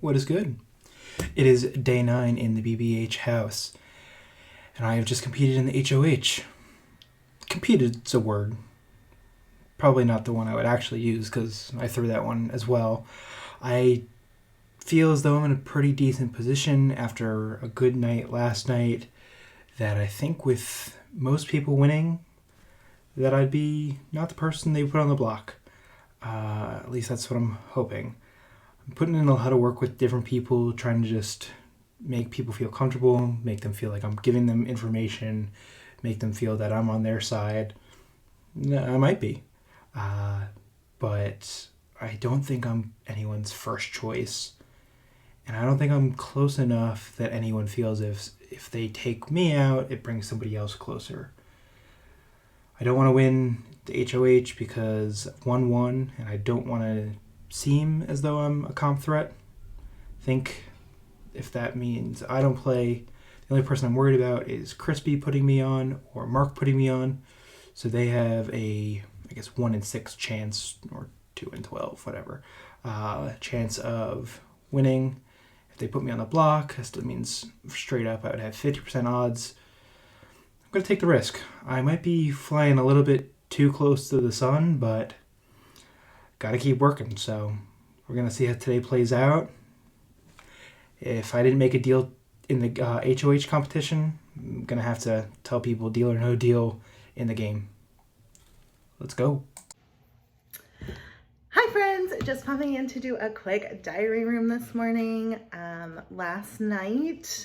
What is good? It is day 9 in the BBH house, and I have just competed in the HOH. Competed is a word. Probably not the one I would actually use because I threw that one as well. I feel as though I'm in a pretty decent position after a good night last night, that I think with most people winning, that I'd be not the person they put on the block. At least that's what I'm hoping. I'm putting in a lot of work with different people, trying to just make people feel comfortable, make them feel like I'm giving them information, make them feel that I'm on their side. I might be. But I don't think I'm anyone's first choice. And I don't think I'm close enough that anyone feels if they take me out, it brings somebody else closer. I don't want to win the HOH because I've won one, and I don't want to seem as though I'm a comp threat. I think if that means I don't play, the only person I'm worried about is Crispy putting me on or Mark putting me on. So they have a, 1 in 6 chance, or 2 in 12, whatever, chance of winning. If they put me on the block, that still means straight up I would have 50% odds. I'm going to take the risk. I might be flying a little bit too close to the sun, but got to keep working. So we're going to see how today plays out. If I didn't make a deal in the HOH competition, I'm going to have to tell people deal or no deal in the game. Let's go. Hi friends, just popping in to do a quick diary room this morning. Last night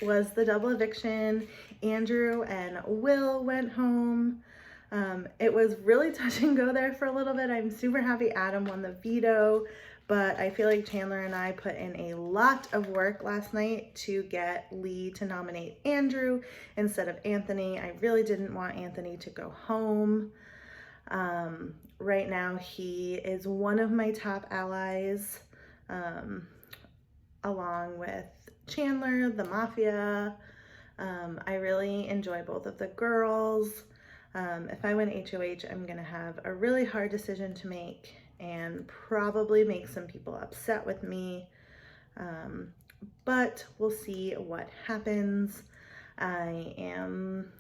was the double eviction. Andrew and Will went home. It was really touch and go there for a little bit. I'm super happy Adam won the veto, but I feel like Chandler and I put in a lot of work last night to get Lee to nominate Andrew instead of Anthony. I really didn't want Anthony to go home. Right now he is one of my top allies, along with Chandler, the Mafia. I really enjoy both of the girls. If I win HOH, I'm gonna have a really hard decision to make and probably make some people upset with me, but we'll see what happens. I am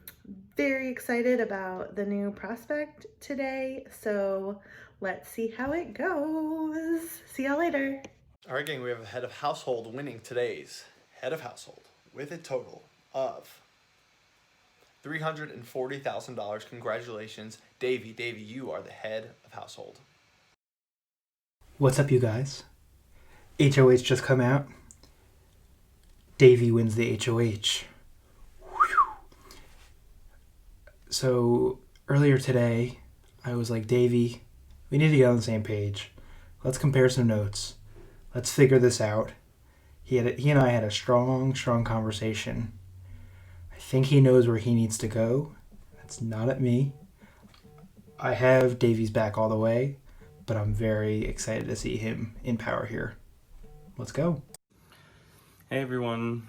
very excited about the new prospect today, so let's see how it goes. See y'all later. All right, gang, we have a head of household winning today's head of household with a total of $340,000. Congratulations, Davey. Davey, you are the head of household. What's up, you guys? HOH just come out. Davey wins the HOH. So earlier today, I was like, Davey, we need to get on the same page. Let's compare some notes. Let's figure this out. He and I had a strong conversation. I think he knows where he needs to go. That's not at me. I have Davey's back all the way, but I'm very excited to see him in power here. Let's go. Hey everyone.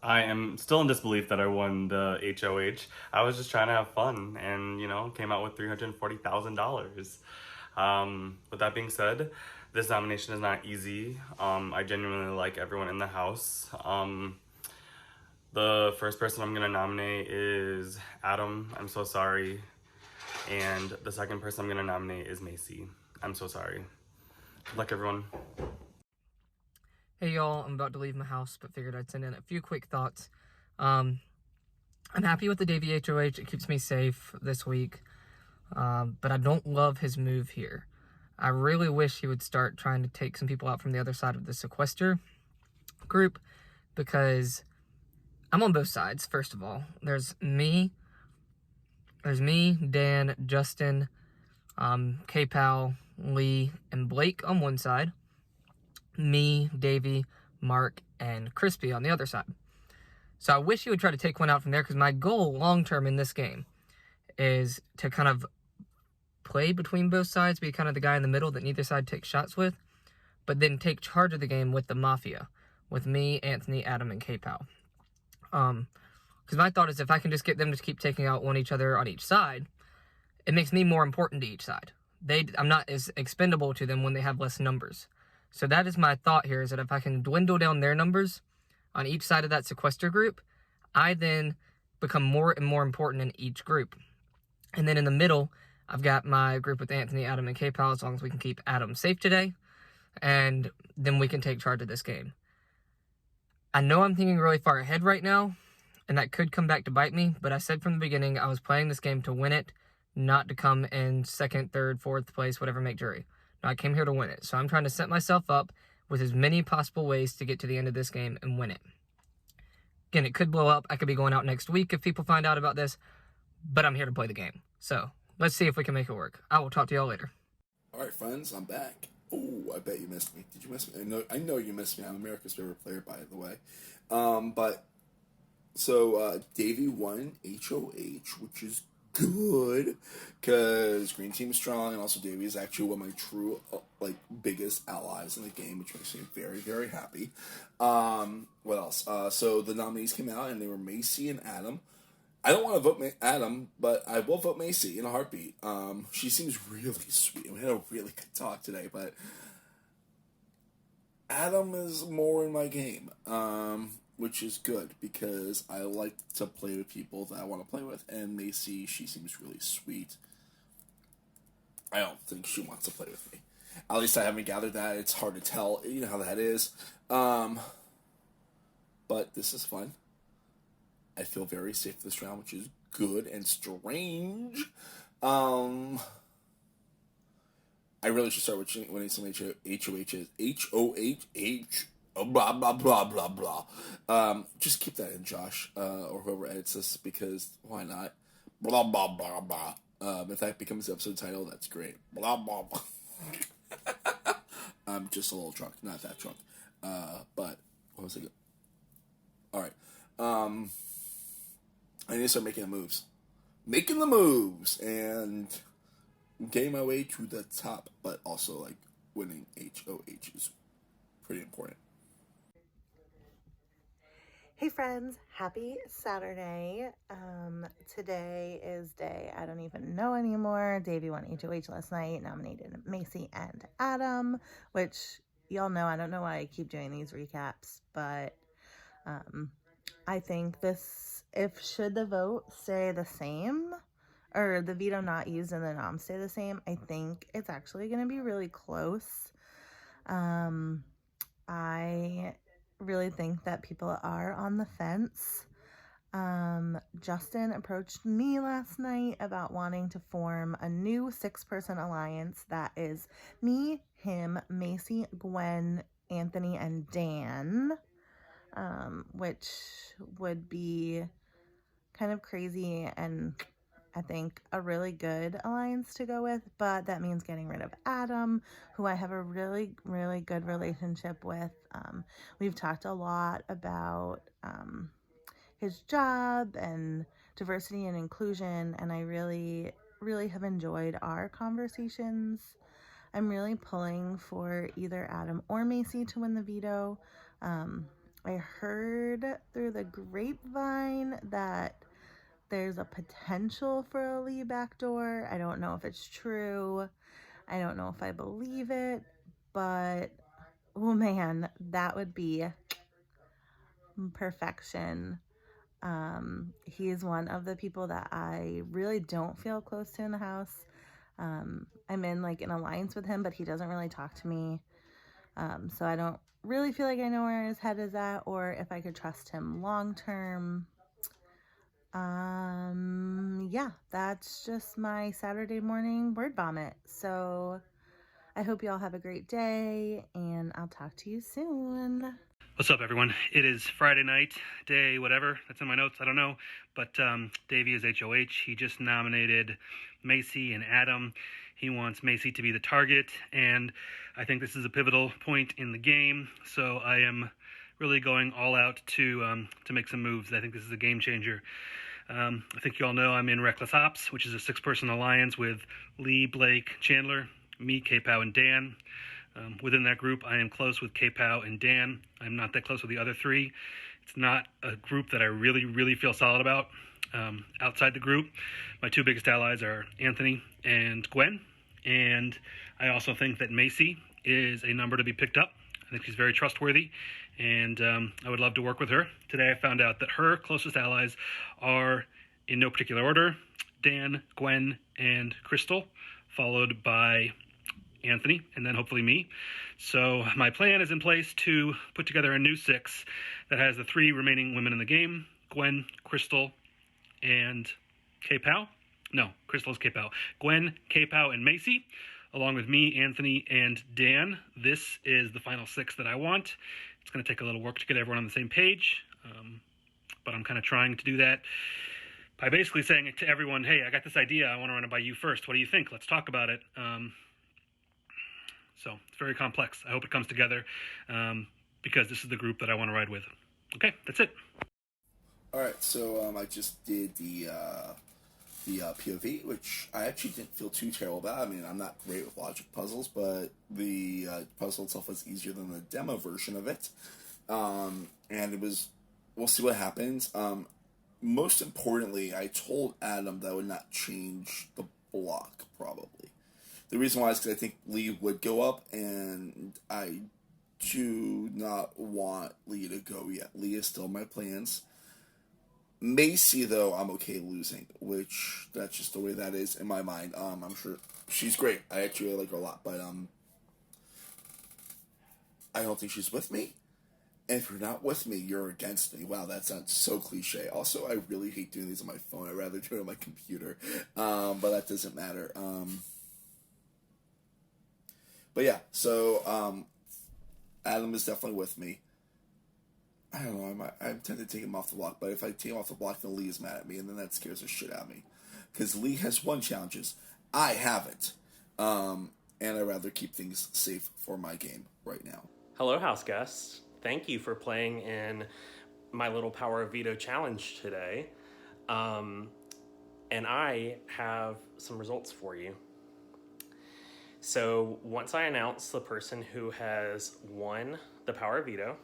I am still in disbelief that I won the HOH. I was just trying to have fun and, came out with $340,000. With that being said, this nomination is not easy. I genuinely like everyone in the house. The first person I'm gonna nominate is Adam. I'm so sorry. And the second person I'm gonna nominate is Macy. I'm so sorry. Good luck, everyone. Hey y'all, I'm about to leave my house, but figured I'd send in a few quick thoughts. I'm happy with the Davey HOH. It keeps me safe this week, but I don't love his move here. I really wish he would start trying to take some people out from the other side of the sequester group, because I'm on both sides, first of all. There's me, Dan, Justin, K-Pal, Lee, and Blake on one side. Me, Davey, Mark, and Crispy on the other side. So I wish he would try to take one out from there, because my goal long-term in this game is to kind of play between both sides, be kind of the guy in the middle that neither side takes shots with, but then take charge of the game with the Mafia, with me, Anthony, Adam, and K-Pal. Because my thought is if I can just get them to keep taking out each other on each side, it makes me more important to each side. I'm not as expendable to them when they have less numbers. So that is my thought here, is that if I can dwindle down their numbers on each side of that sequester group, I then become more and more important in each group. And then in the middle, I've got my group with Anthony, Adam, and K-Pal, as long as we can keep Adam safe today. And then we can take charge of this game. I know I'm thinking really far ahead right now, and that could come back to bite me, but I said from the beginning I was playing this game to win it, not to come in second, third, fourth place, whatever, make jury. No, I came here to win it. So I'm trying to set myself up with as many possible ways to get to the end of this game and win it. Again, it could blow up. I could be going out next week if people find out about this, but I'm here to play the game. So let's see if we can make it work. I will talk to y'all later. All right, friends, I'm back. Oh, I bet you missed me. Did you miss me? I know you missed me. I'm America's favorite player, by the way. So Davey won HOH, which is good because Green Team's strong, and also Davey is actually one of my true biggest allies in the game, which makes me very, very happy. What else? So the nominees came out, and they were Macy and Adam. I don't want to vote Adam, but I will vote Macy in a heartbeat. She seems really sweet. We had a really good talk today, but Adam is more in my game, which is good because I like to play with people that I want to play with, and Macy, she seems really sweet. I don't think she wants to play with me. At least I haven't gathered that. It's hard to tell. You know how that is. But this is fun. I feel very safe this round, which is good and strange. I really should start winning some HOHs. HOHH. Blah, blah, blah, blah, blah. Just keep that in, Josh, or whoever edits this, because why not? Blah, blah, blah, blah. If that becomes the episode title, that's great. Blah, blah, blah. I'm just a little drunk. Not that drunk. But, what was it? Alright. I need to start making the moves. Making the moves! And getting my way to the top, but also, winning HOH is pretty important. Hey friends, happy Saturday. Today is day I don't even know anymore. Davey won HOH last night, nominated Macy and Adam, which y'all know, I don't know why I keep doing these recaps, but I think this, should the vote stay the same, or the veto not used and the nom stay the same, I think it's actually going to be really close. I really think that people are on the fence. Justin approached me last night about wanting to form a new 6-person alliance that is me, him, Macy, Gwen, Anthony, and Dan, which would be kind of crazy and I think a really good alliance to go with, but that means getting rid of Adam, who I have a really, really good relationship with. We've talked a lot about his job and diversity and inclusion, and I really, really have enjoyed our conversations. I'm really pulling for either Adam or Macy to win the veto. I heard through the grapevine that there's a potential for a Lee backdoor. I don't know if it's true. I don't know if I believe it, but oh man, that would be perfection. He's one of the people that I really don't feel close to in the house. I'm in an alliance with him, but he doesn't really talk to me. So I don't really feel like I know where his head is at or if I could trust him long term. Yeah, that's just my Saturday morning word vomit. So I hope you all have a great day, and I'll talk to you soon. What's up, everyone? It is Friday night, day whatever. That's in my notes. I don't know. But Davey is HOH. He just nominated Macy and Adam. He wants Macy to be the target, and I think this is a pivotal point in the game. So I am really going all out to make some moves. I think this is a game changer. I think you all know I'm in Reckless Ops, which is a 6-person alliance with Lee, Blake, Chandler, me, K-Pow, and Dan. Within that group, I am close with K-Pow and Dan. I'm not that close with the other 3. It's not a group that I really, really feel solid about. Outside the group, my 2 biggest allies are Anthony and Gwen. And I also think that Macy is a number to be picked up. I think she's very trustworthy, and I would love to work with her. Today I found out that her closest allies are, in no particular order, Dan, Gwen, and Crystal, followed by Anthony, and then hopefully me. So my plan is in place to put together a new 6 that has the 3 remaining women in the game: Gwen, Crystal, and K-Pow. No, Crystal's K-Pow. Gwen, K-Pow, and Macy, along with me, Anthony, and Dan. This is the final 6 that I want. It's going to take a little work to get everyone on the same page, but I'm kind of trying to do that by basically saying to everyone, hey, I got this idea. I want to run it by you first. What do you think? Let's talk about it. So it's very complex. I hope it comes together because this is the group that I want to ride with. Okay, that's it. All right, so I just did the POV, which I actually didn't feel too terrible about. I mean, I'm not great with logic puzzles, but the puzzle itself was easier than the demo version of it. And it was, we'll see what happens. Most importantly, I told Adam that I would not change the block, probably. The reason why is because I think Lee would go up, and I do not want Lee to go yet. Lee is still in my plans. Macy, though, I'm okay losing, which that's just the way that is in my mind. I'm sure she's great. I actually like her a lot, but I don't think she's with me. And if you're not with me, you're against me. Wow, that sounds so cliche. Also, I really hate doing these on my phone. I'd rather do it on my computer, but that doesn't matter. But yeah, so Adam is definitely with me. I don't know, I'm tempted to take him off the block, but if I take him off the block, then Lee is mad at me, and then that scares the shit out of me. Because Lee has won challenges. I haven't. And I'd rather keep things safe for my game right now. Hello, house guests. Thank you for playing in my little Power of Veto challenge today. And I have some results for you. So once I announce the person who has won the Power of Veto,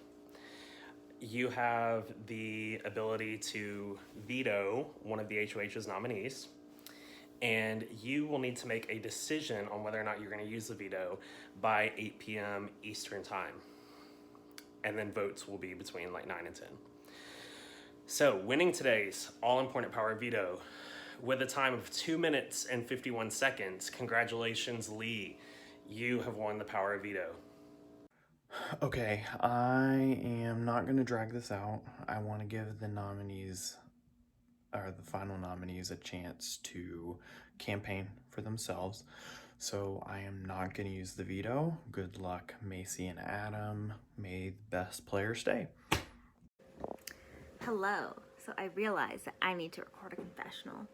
you have the ability to veto one of the HOH's nominees, and you will need to make a decision on whether or not you're going to use the veto by 8 p.m. Eastern time. And then votes will be between like 9 and 10. So winning today's all-important Power of Veto with a time of 2 minutes and 51 seconds, congratulations, Lee. You have won the Power of Veto. Okay, I am not going to drag this out. I want to give the nominees, or the final nominees, a chance to campaign for themselves. So I am not going to use the veto. Good luck, Macy and Adam. May the best player stay. Hello. So I realized that I need to record a confessional.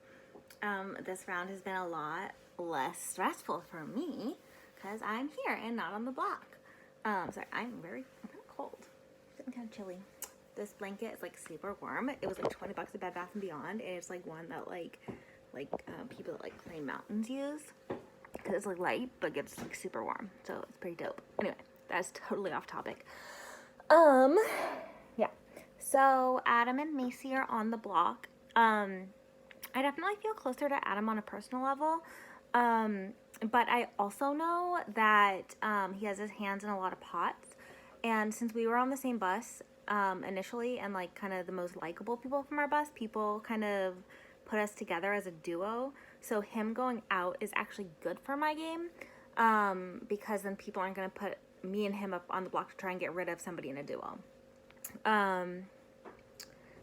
This round has been a lot less stressful for me because I'm here and not on the block. Sorry, I'm kind of cold. I'm kind of chilly. This blanket is like super warm. It was like $20 at Bed Bath & Beyond, and it's like one that people that like climb mountains use because it's like light but gets like super warm. So it's pretty dope. Anyway, that's totally off topic. Yeah. So Adam and Macy are on the block. I definitely feel closer to Adam on a personal level. But I also know that he has his hands in a lot of pots. And since we were on the same bus initially, and like kind of the most likable people from our bus, people kind of put us together as a duo. So him going out is actually good for my game because then people aren't going to put me and him up on the block to try and get rid of somebody in a duo.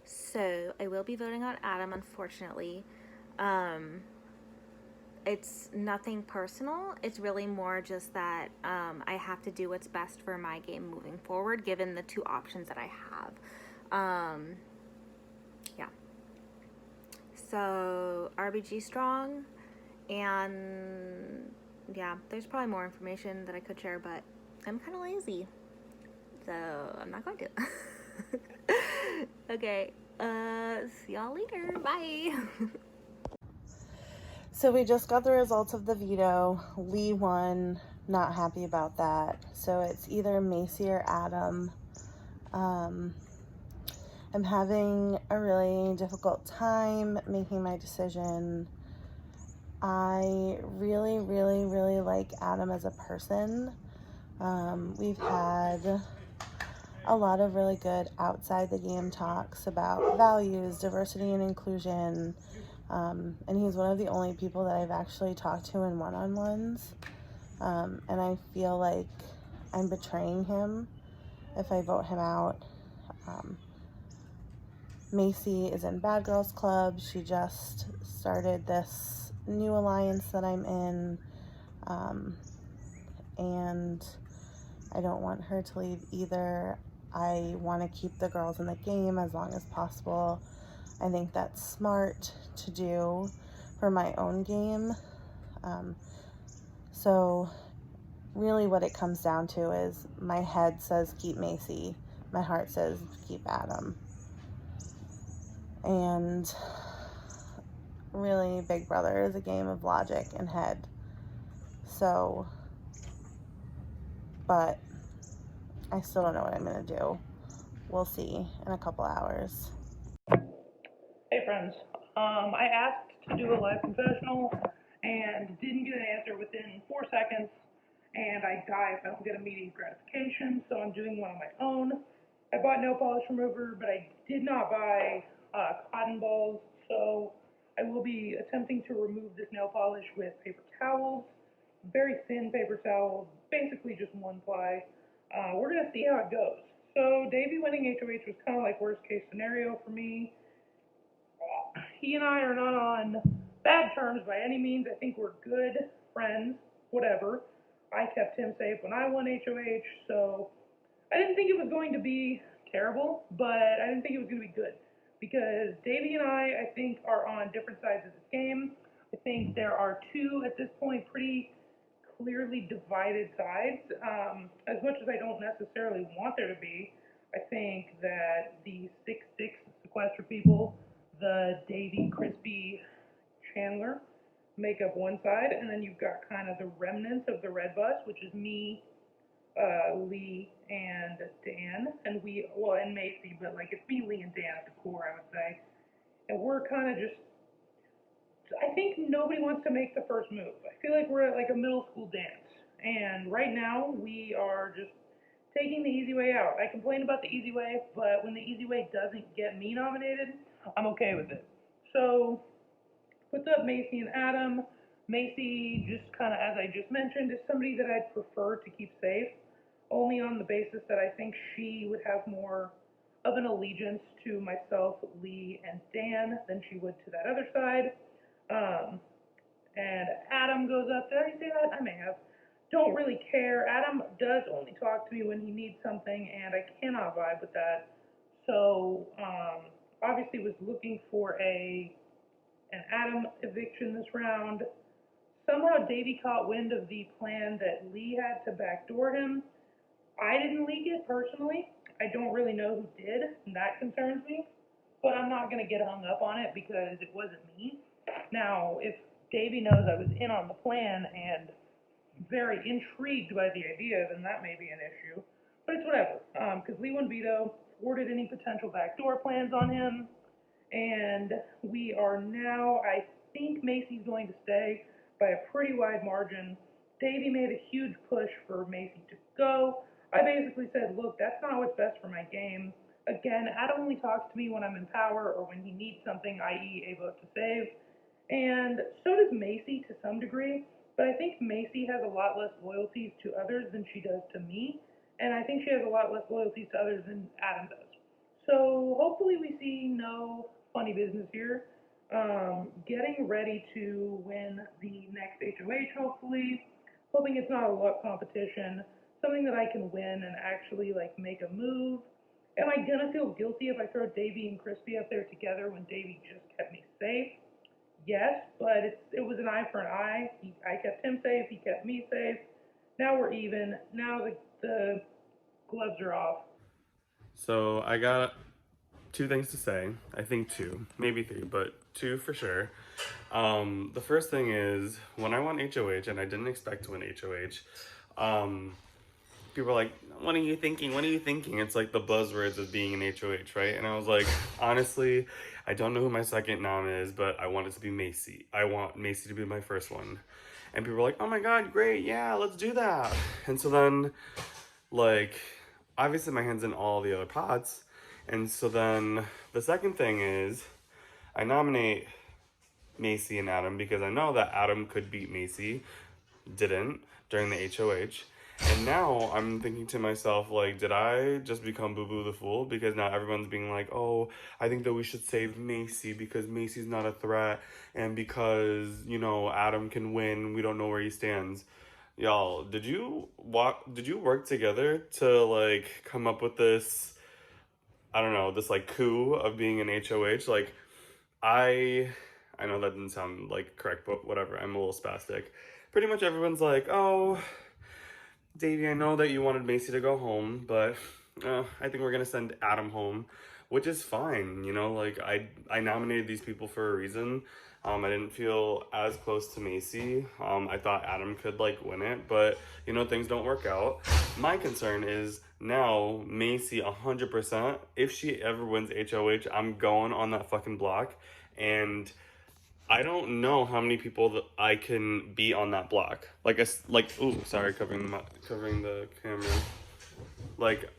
So I will be voting on Adam, unfortunately. It's nothing personal. It's really more just that I have to do what's best for my game moving forward, given the 2 options that I have. Yeah. So RBG strong, and yeah, there's probably more information that I could share, but I'm kind of lazy, so I'm not going to. Okay. See y'all later. Bye. So we just got the results of the veto. Lee won. Not happy about that. So it's either Macy or Adam. I'm having a really difficult time making my decision. I really, really, really like Adam as a person. We've had a lot of really good outside the game talks about values, diversity, and inclusion. And he's one of the only people that I've actually talked to in one-on-ones. And I feel like I'm betraying him if I vote him out. Macy is in Bad Girls Club. She just started this new alliance that I'm in. And I don't want her to leave either. I want to keep the girls in the game as long as possible. I think that's smart to do for my own game. So really what it comes down to is my head says keep Macy. My heart says keep Adam. And really, Big Brother is a game of logic and head. So, but I still don't know what I'm going to do. We'll see in a couple hours. Hey friends, I asked to do a live confessional and didn't get an answer within 4 seconds, and I die if I don't get immediate gratification, so I'm doing one on my own. I bought nail polish remover, but I did not buy cotton balls, so I will be attempting to remove this nail polish with paper towels, very thin paper towels, basically just one ply. We're going to see how it goes. So Davey winning HOH was kind of like worst case scenario for me. He and I are not on bad terms by any means. I think we're good friends, whatever. I kept him safe when I won HOH, so I didn't think it was going to be terrible, but I didn't think it was going to be good. Because Davey and I think, are on different sides of this game. I think there are two, at this point, pretty clearly divided sides. As much as I don't necessarily want there to be, I think that the 6-6 sequester people, the Davey, Crispy, Chandler, make up one side, and then you've got kind of the remnants of the red bus, which is me, Lee, and Dan, and and Macy, but like it's me, Lee, and Dan at the core, I would say. And we're kind of just, I think nobody wants to make the first move. I feel like we're at like a middle school dance, and right now we are just taking the easy way out. I complain about the easy way, but when the easy way doesn't get me nominated, I'm okay with it. So, what's up, Macy and Adam? Macy, just kind of as I just mentioned, is somebody that I'd prefer to keep safe, only on the basis that I think she would have more of an allegiance to myself, Lee, and Dan than she would to that other side. And Adam goes up. Did I say that? I may have. Don't really care. Adam does only talk to me when he needs something, and I cannot vibe with that. So, obviously was looking for an Adam eviction this round. Somehow Davey caught wind of the plan that Lee had to backdoor him. I didn't leak it personally. I don't really know who did, and that concerns me. But I'm not going to get hung up on it because it wasn't me. Now, if Davey knows I was in on the plan and very intrigued by the idea, then that may be an issue. But it's whatever, because Lee won veto, thwarted any potential backdoor plans on him, and we are now, I think Macy's going to stay by a pretty wide margin. Davey made a huge push for Macy to go. I basically said, look, that's not what's best for my game. Again, Adam only talks to me when I'm in power or when he needs something, i.e. a vote to save. And so does Macy to some degree, but I think Macy has a lot less loyalties to others than she does to me, and I think she has a lot less loyalties to others than Adam does. So hopefully we see no funny business here. Getting ready to win the next HOH, hopefully. Hoping it's not a luck competition, something that I can win and actually like make a move. Am I gonna feel guilty if I throw Davey and Crispy up there together when Davey just kept me safe? Yes, but it was an eye for an eye. I kept him safe, he kept me safe. Now we're even. Now the gloves are off. So I got two things to say. I think two, maybe three, but two for sure. The first thing is when I won HOH, and I didn't expect to win HOH, people are like, what are you thinking? What are you thinking? It's like the buzzwords of being an HOH, right? And I was like, honestly, I don't know who my second nom is, but I want it to be Macy. I want Macy to be my first one. And people were like, oh my God, great, yeah, let's do that. And so then, like, obviously my hand's in all the other pots. And so then the second thing is I nominate Macy and Adam because I know that Adam could beat Macy, didn't, during the HOH. And now I'm thinking to myself, like, did I just become Boo Boo the Fool? Because now everyone's being like, oh, I think that we should save Macy because Macy's not a threat. And because, you know, Adam can win. We don't know where he stands. Y'all, did you work together to, like, come up with this, I don't know, this, like, coup of being an HOH? Like, I know that didn't sound, like, correct, but whatever. I'm a little spastic. Pretty much everyone's like, oh, Davey, I know that you wanted Macy to go home, but I think we're gonna send Adam home, which is fine, you know, like, I nominated these people for a reason. I didn't feel as close to Macy. I thought Adam could, like, win it, but, you know, things don't work out. My concern is now Macy 100%, if she ever wins HOH, I'm going on that fucking block, and I don't know how many people that I can be on that block. Ooh, sorry, covering the camera. Like,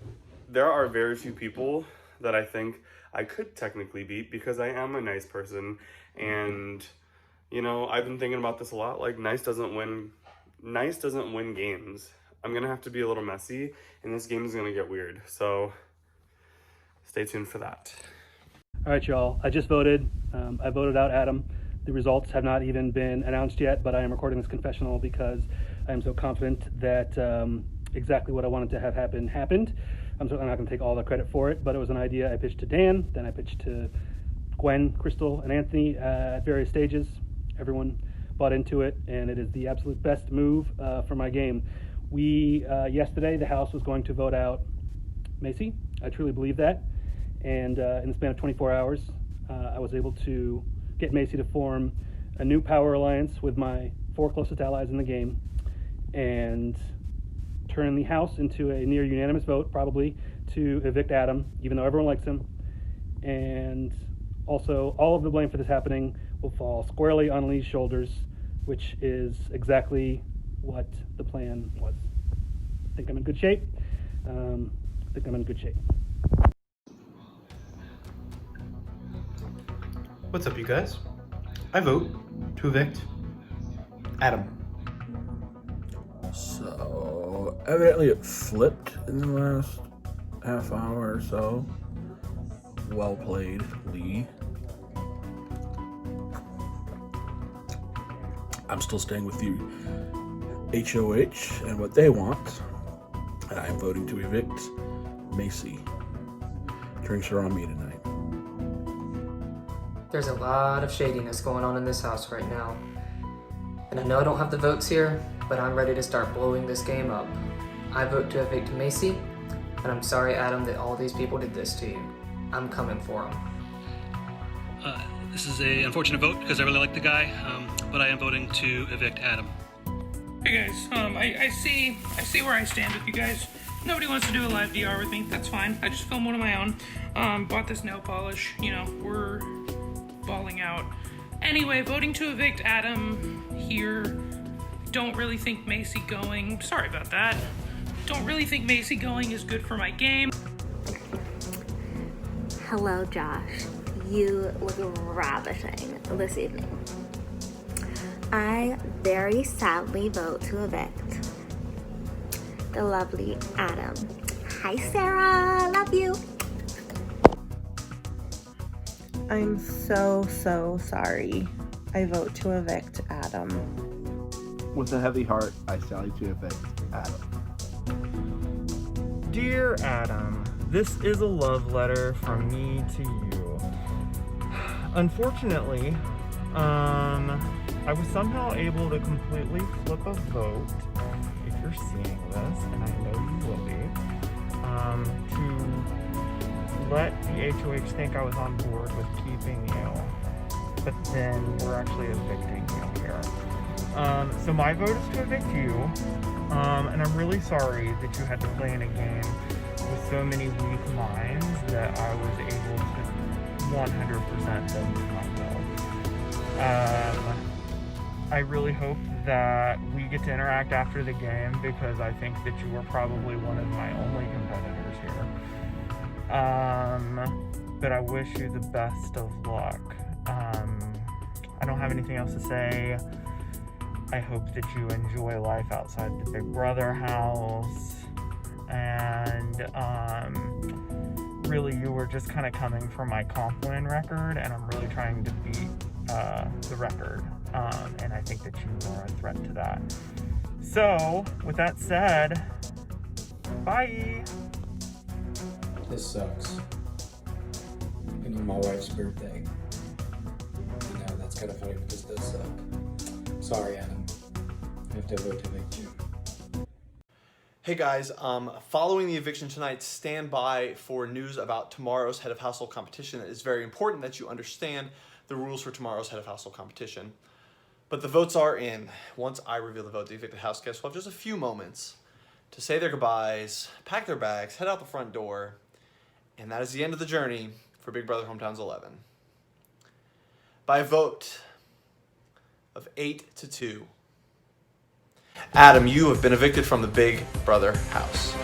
there are very few people that I think I could technically beat because I am a nice person. And, you know, I've been thinking about this a lot. Like, nice doesn't win games. I'm gonna have to be a little messy, and this game is gonna get weird. So, stay tuned for that. All right, y'all. I just voted. I voted out Adam. The results have not even been announced yet, but I am recording this confessional because I am so confident that exactly what I wanted to have happen happened. I'm certainly not going to take all the credit for it, but it was an idea I pitched to Dan, then I pitched to Gwen, Crystal, and Anthony at various stages. Everyone bought into it, and it is the absolute best move for my game. Yesterday, the House was going to vote out Macy. I truly believe that. And in the span of 24 hours, I was able to get Macy to form a new power alliance with my 4 closest allies in the game and turn the House into a near unanimous vote, probably, to evict Adam, even though everyone likes him. And also, all of the blame for this happening will fall squarely on Lee's shoulders, which is exactly what the plan was. I think I'm in good shape. What's up, you guys? I vote to evict Adam. So, evidently it flipped in the last half hour or so. Well played, Lee. I'm still staying with the HOH and what they want, and I'm voting to evict Macy. Drinks are on me tonight. There's a lot of shadiness going on in this house right now. And I know I don't have the votes here, but I'm ready to start blowing this game up. I vote to evict Macy, and I'm sorry, Adam, that all these people did this to you. I'm coming for them. This is an unfortunate vote because I really like the guy, but I am voting to evict Adam. Hey guys, I see where I stand with you guys. Nobody wants to do a live DR with me. That's fine. I just filmed one of my own. Bought this nail polish. You know, we're balling out. Anyway, voting to evict Adam here. Don't really think Macy going. Sorry about that. Don't really think Macy going is good for my game. Hello, Josh. You look ravishing this evening. I very sadly vote to evict the lovely Adam. Hi, Sarah. Love you. I'm so sorry. I vote to evict Adam. With a heavy heart, I sally to evict Adam. Dear Adam, this is a love letter from me to you. Unfortunately, I was somehow able to completely flip a vote, if you're seeing this, and I know you will be, to let the HOH think I was on board with keeping you, but then we're actually evicting you here. So my vote is to evict you, and I'm really sorry that you had to play in a game with so many weak minds that I was able to 100% been with my will. I really hope that we get to interact after the game, because I think that you are probably one of my only competitors here. But I wish you the best of luck. I don't have anything else to say. I hope that you enjoy life outside the Big Brother house. And really, you were just kind of coming from my comp win record, and I'm really trying to beat the record. And I think that you are a threat to that. So, with that said, bye! This sucks. And on my wife's birthday. You know, that's kind of funny because it does suck. Sorry, Adam. I have to vote to evict you. Hey guys, following the eviction tonight, stand by for news about tomorrow's Head of Household competition. It is very important that you understand the rules for tomorrow's Head of Household competition. But the votes are in. Once I reveal the vote, the evicted house guests will have just a few moments to say their goodbyes, pack their bags, head out the front door, and that is the end of the journey for Big Brother Hometowns 11. By a vote of 8-2, Adam, you have been evicted from the Big Brother house.